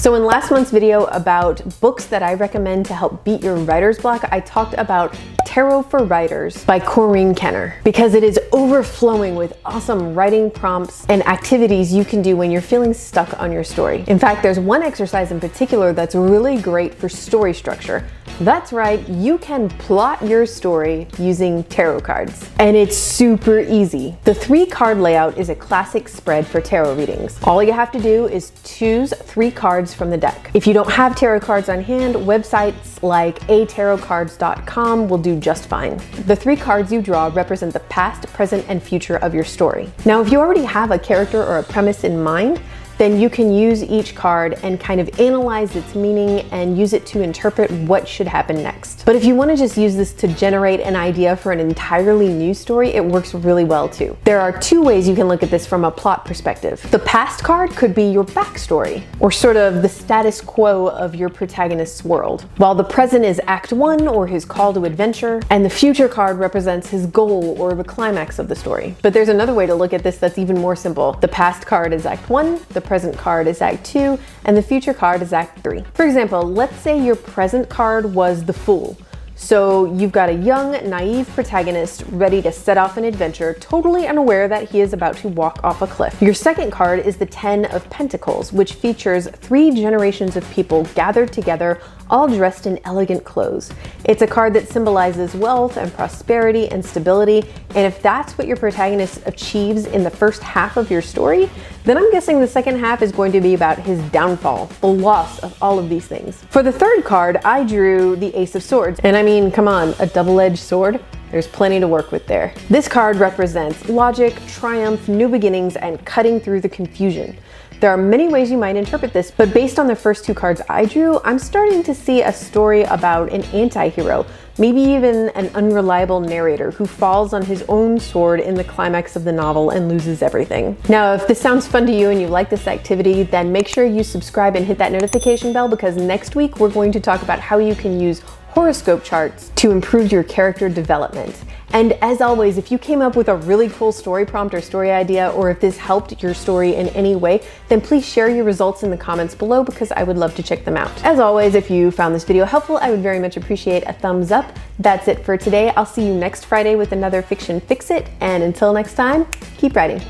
So in last month's video about books that I recommend to help beat your writer's block, I talked about Tarot for Writers by Corinne Kenner, because it is overflowing with awesome writing prompts and activities you can do when you're feeling stuck on your story. In fact, there's one exercise in particular that's really great for story structure. That's right, you can plot your story using tarot cards. And it's super easy. The 3-card layout is a classic spread for tarot readings. All you have to do is choose 3 cards from the deck. If you don't have tarot cards on hand, websites like atarotcards.com will do just fine. The 3 cards you draw represent the past, present, and future of your story. Now, if you already have a character or a premise in mind, then you can use each card and kind of analyze its meaning and use it to interpret what should happen next. But if you want to just use this to generate an idea for an entirely new story, it works really well too. There are 2 ways you can look at this from a plot perspective. The past card could be your backstory, or sort of the status quo of your protagonist's world, while the present is Act 1 or his call to adventure, and the future card represents his goal or the climax of the story. But there's another way to look at this that's even more simple. The past card is Act 1, the present card is Act 2, and the future card is Act 3. For example, let's say your present card was the Fool. So you've got a young, naive protagonist ready to set off an adventure, totally unaware that he is about to walk off a cliff. Your second card is the 10 of Pentacles, which features 3 generations of people gathered together, all dressed in elegant clothes. It's a card that symbolizes wealth and prosperity and stability, and if that's what your protagonist achieves in the first half of your story, then I'm guessing the second half is going to be about his downfall, the loss of all of these things. For the third card, I drew the Ace of Swords, and I mean, come on, a double-edged sword? There's plenty to work with there. This card represents logic, triumph, new beginnings, and cutting through the confusion. There are many ways you might interpret this, but based on the first 2 cards I drew, I'm starting to see a story about an anti-hero, maybe even an unreliable narrator who falls on his own sword in the climax of the novel and loses everything. Now, if this sounds fun to you and you like this activity, then make sure you subscribe and hit that notification bell, because next week we're going to talk about how you can use horoscope charts to improve your character development. And as always, if you came up with a really cool story prompt or story idea, or if this helped your story in any way, then please share your results in the comments below, because I would love to check them out. As always, if you found this video helpful, I would very much appreciate a thumbs up. That's it for today. I'll see you next Friday with another Fiction Fix It, and until next time, keep writing.